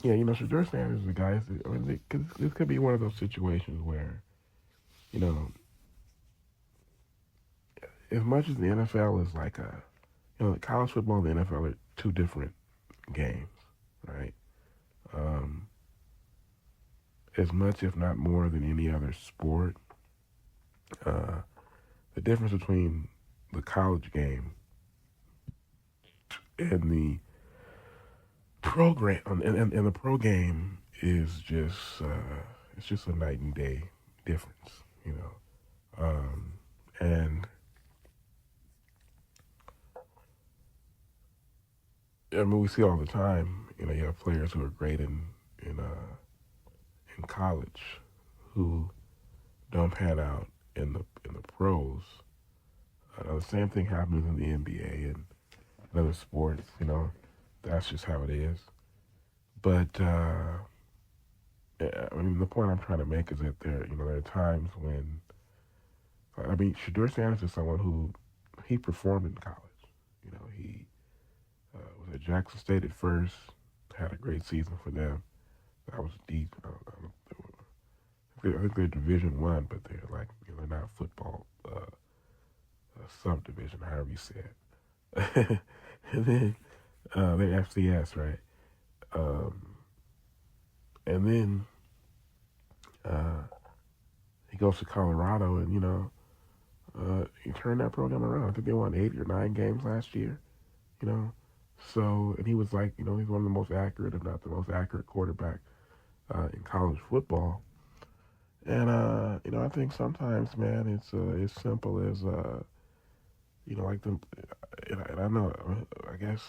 Yeah, Shedeur Sanders is the guy. I mean, this could be one of those situations where, you know, as much as the NFL is like college football and the NFL are two different games, right? Um, as much, if not more, than any other sport, uh, the difference between the college game and the program and the pro game is just it's just a night and day difference, and I mean we see all the time, you have players who are great in uh, in college who don't pan out in the pros. The same thing happens in the NBA and in other sports. That's just how it is. But I mean, the point I'm trying to make is that there are times when I mean, Shedeur Sanders is someone who he performed in college. He was at Jackson State at first, had a great season for them. That was deep. I think they're Division One, but they're like they're not football subdivision, however you say it. And then they're FCS, right? Um, and then uh, he goes to Colorado, and he turned that program around. I think they won 8 or 9 games last year. You know, so and he was like, he's one of the most accurate, if not the most accurate quarterback in college football. And I think sometimes, man, it's as simple as like the, and I know, I guess,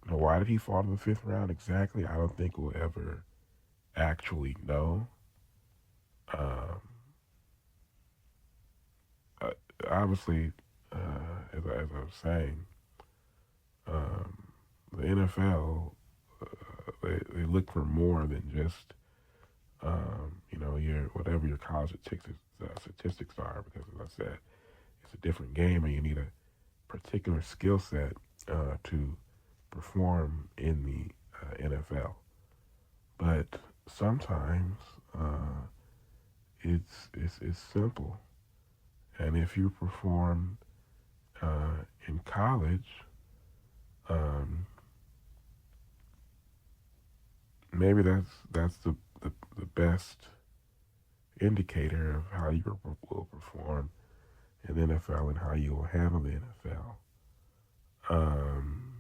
why did he fall to the fifth round exactly? I don't think we'll ever actually know. Um, uh, Obviously, as I was saying, um, the NFL they look for more than just your whatever your college statistics are, because as I said, it's a different game, and you need a particular skill set to perform in the NFL. But sometimes it's simple, and if you perform in college, um, maybe that's the best indicator of how you will perform in the NFL and how you will handle the NFL. Um,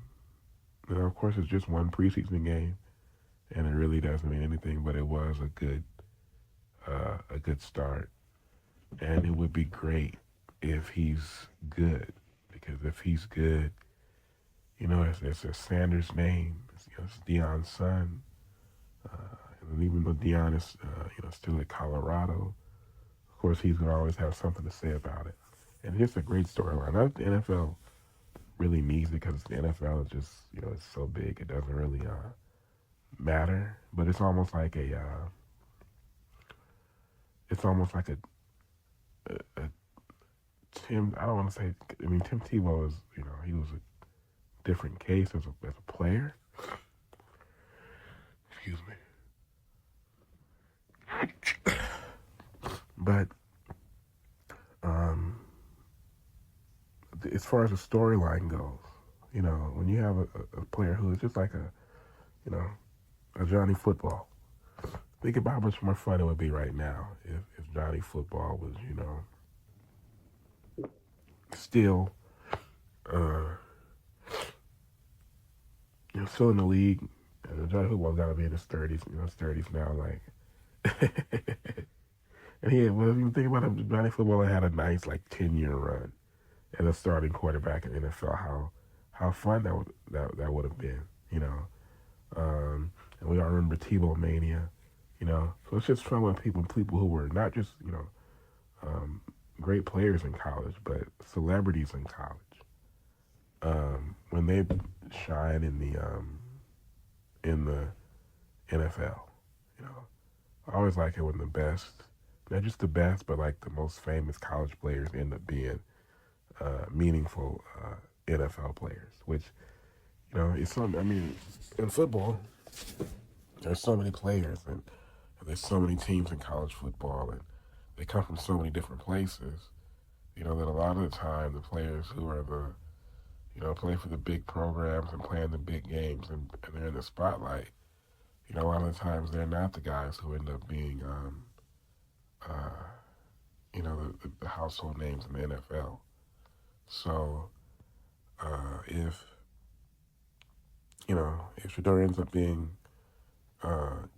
of course, it's just one preseason game, and it really doesn't mean anything. But it was a good start, and it would be great if he's good, because if he's good, it's a Sanders name. It's Deion's son, and even though Deion is still at Colorado, of course he's gonna always have something to say about it. And it's a great storyline. I think the NFL really needs it, because the NFL is just it's so big, it doesn't really matter. But it's almost like a Tim. I don't want to say. I mean, Tim Tebow is he was a different case as a player. Excuse me. But um, as far as the storyline goes, when you have a player who is just like you know, a Johnny Football. Think about how much more fun it would be right now if Johnny Football was, still, uh, still in the league. And Johnny Football's got to be in his 30s, his 30s now, like. And he, well, if you think about it, Johnny Football had a nice, like, 10-year run as a starting quarterback in the NFL. How fun that would have been, and we all remember Tebow Mania, So it's just fun when people who were not just um, great players in college, but celebrities in college, when they shine in the NFL. You know, I always like it when the best, not just the best, but like the most famous college players end up being meaningful NFL players, which it's something. I mean, in football, there's so many players and there's so many teams in college football, and they come from so many different places. That a lot of the time the players who are play for the big programs and play in the big games and they're in the spotlight. A lot of the times they're not the guys who end up being, uh, the household names in the NFL. So if if Shedeur ends up being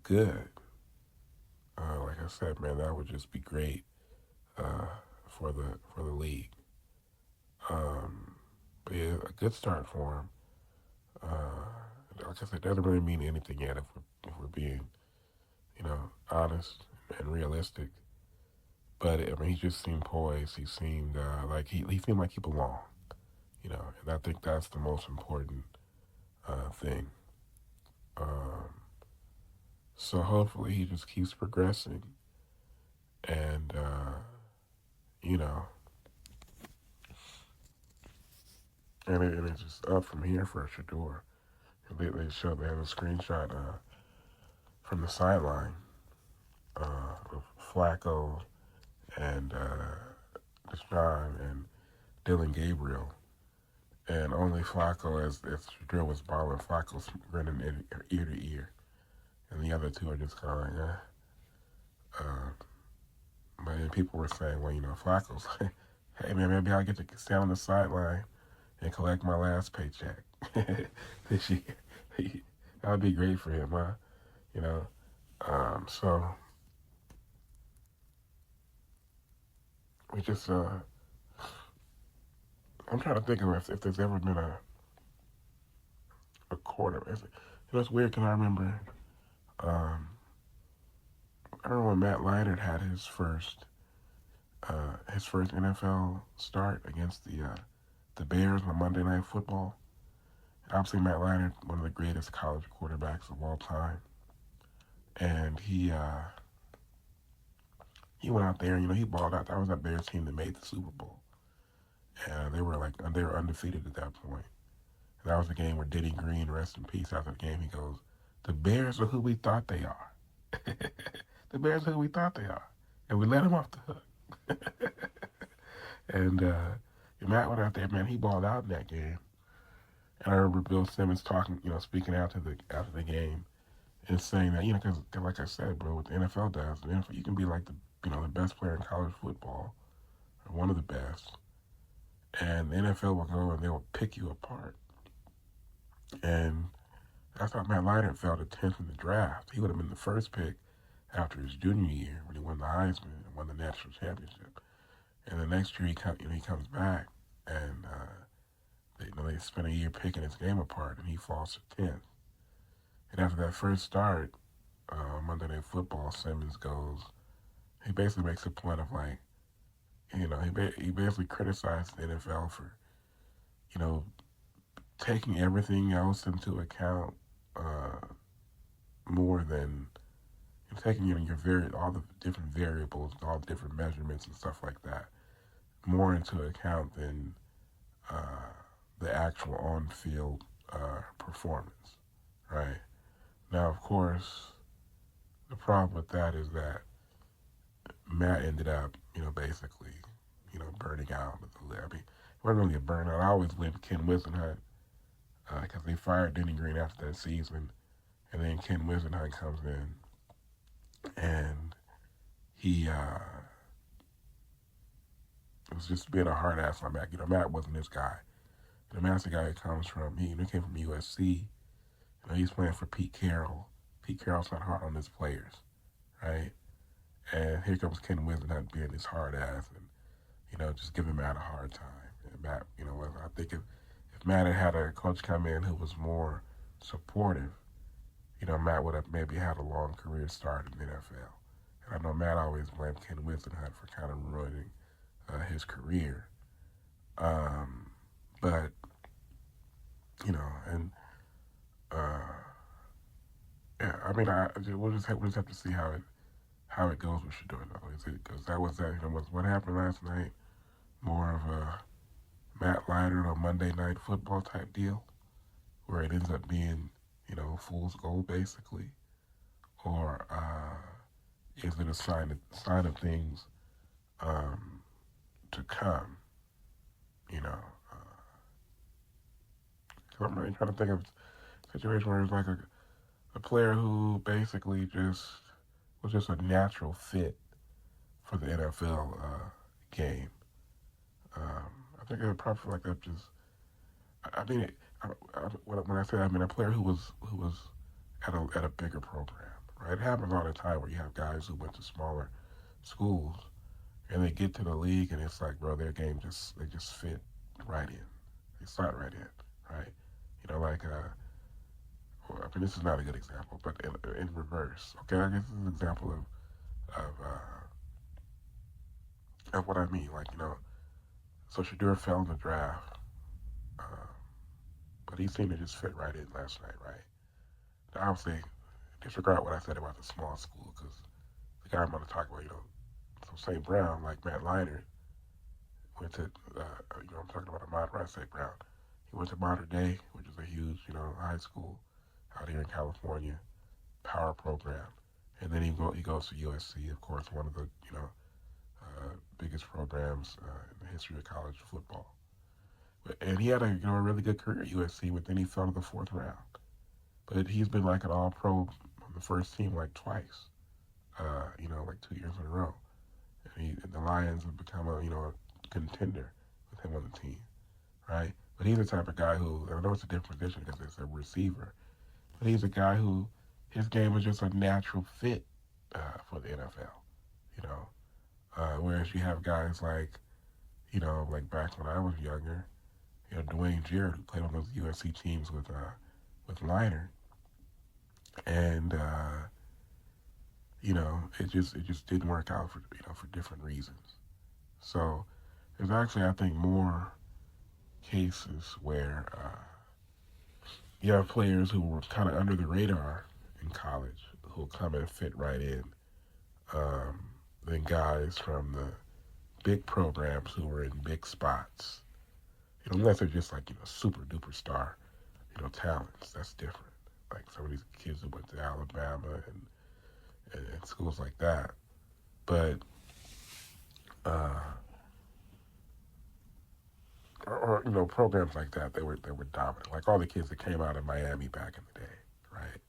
good, like I said, man, that would just be great uh, for the league. But yeah, a good start for him. Like I said, it doesn't really mean anything yet if we're being honest and realistic. But I mean, he just seemed poised. He seemed like he seemed like he belonged. And I think that's the most important thing. Um, so hopefully he just keeps progressing, and you know, and it's just up from here for Shedeur. They have a screenshot from the sideline of Flacco and Deshaun and Dylan Gabriel, and only Flacco as Shedeur was balling. Flacco's grinning ear to ear, and the other two are just kind of like, but then people were saying, well, Flacco's like, hey man, maybe I'll get to stand on the sideline and collect my last paycheck this year. That would be great for him, huh? You know. So we just I'm trying to think of if there's ever been a quarter. It's weird because um, I remember when Matt Leinart had his first NFL start against the Bears on Monday Night Football. Obviously, Matt Leinart, one of the greatest college quarterbacks of all time, and he went out there. He balled out. That was that Bears team that made the Super Bowl, and they were undefeated at that point. And that was the game where Denny Green, rest in peace, after the game, he goes, "The Bears are who we thought they are. The Bears are who we thought they are, and we let them off the hook." And Matt went out there, man. He balled out in that game. And I remember Bill Simmons talking, speaking after the game and saying that, because like I said, bro, what the NFL does, the NFL, you can be like the best player in college football, or one of the best, and the NFL will go and they will pick you apart. And that's how Matt Leinart fell to 10th in the draft. He would have been the first pick after his junior year when he won the Heisman and won the national championship. And the next year he comes back and they spent a year picking his game apart, and he falls to 10th. And after that first start, Monday Night Football, Simmons goes, he basically makes a point of like, he basically criticized the NFL for, taking everything else into account more than taking all the different variables, all the different measurements and stuff like that, more into account than the actual on-field performance, right? Now, of course, the problem with that is that Matt ended up, basically, burning out. I mean, it wasn't really a burnout. I always blamed Ken Whisenhunt because they fired Denny Green after that season, and then Ken Whisenhunt comes in, and he was just being a hard ass on Matt. Matt wasn't this guy. Matt's the guy who came from USC. He's playing for Pete Carroll. Pete Carroll's not hard on his players, right? And here comes Ken Whisenhunt being this hard ass and, just giving Matt a hard time. And Matt, I think if Matt had a coach come in who was more supportive, Matt would have maybe had a long career start in the NFL. And I know Matt always blamed Ken Whisenhunt for kind of ruining his career. But, and yeah, I mean, we'll just have to see how it goes with Shedeur, though. Because that was what happened last night, more of a Matt Leinart on Monday Night Football type deal, where it ends up being, fool's gold basically, or is it a sign of things um, to come? You know, i I'm really trying to think of a situation where it's like a player who basically just was just a natural fit for the NFL game. I think a probably like that just. I mean, when I say that, I mean a player who was at a bigger program, right? It happens all the time where you have guys who went to smaller schools and they get to the league and it's like, bro, their game they just fit right in. They slot right in, right? Like well, I mean, this is not a good example, but in reverse, okay, I guess this is an example of what I mean. Like so Shedeur fell in the draft, uh, but he seemed to just fit right in last night, right? Now, obviously, disregard what I said about the small school because the guy I'm going to talk about, so St. Brown, like Matt Leinart, went to, I'm talking about when I say Brown, he went to Mater Dei, which is a huge, high school out here in California, power program, and then he goes to USC, of course, one of the, biggest programs in the history of college football. And he had a really good career at USC, but then he fell to the fourth round. But he's been like an All-Pro on the first team like twice, like 2 years in a row. And the Lions have become a contender with him on the team, right? But he's the type of guy who, I know it's a different position because it's a receiver, but he's a guy who his game is just a natural fit for the NFL, you know. Whereas you have guys like, like back when I was younger, Dwayne Jarrett, who played on those USC teams with Leinart, and it just didn't work out for different reasons. So there's actually, I think, more cases where you have players who were kind of under the radar in college who will come and fit right in um, than guys from the big programs who were in big spots. Unless they're just like super duper star, talents. That's different. Like some of these kids who went to Alabama and schools like that. But uh, or programs like that, they were dominant. Like all the kids that came out of Miami back in the day, right?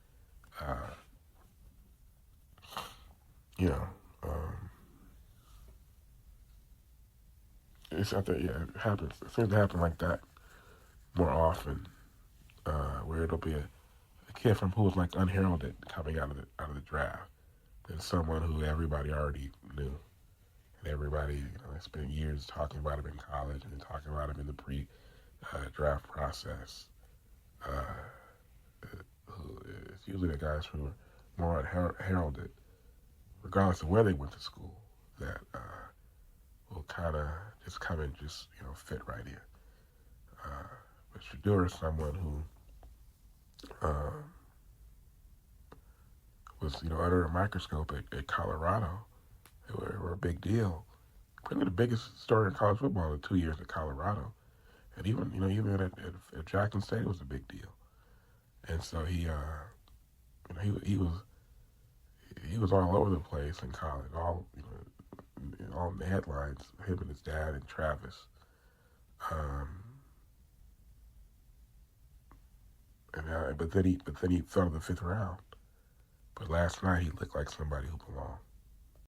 You know, um, it's I think yeah, it happens. It seems to happen like that more often, where it'll be a kid from who was like unheralded coming out of the draft than someone who everybody already knew. And everybody, spent years talking about him in college and talking about him in the pre-draft process. Uh, it's usually the guys who are more heralded, regardless of where they went to school, that will kind of just come and just fit right in. But Shedeur is someone who was under a microscope at Colorado. They were a big deal. Probably the biggest story in college football in the 2 years at Colorado. And even at Jackson State, it was a big deal. And so he was all over the place in college, all in the headlines. Him and his dad and Travis. Um, but then he fell to the fifth round. But last night he looked like somebody who belonged.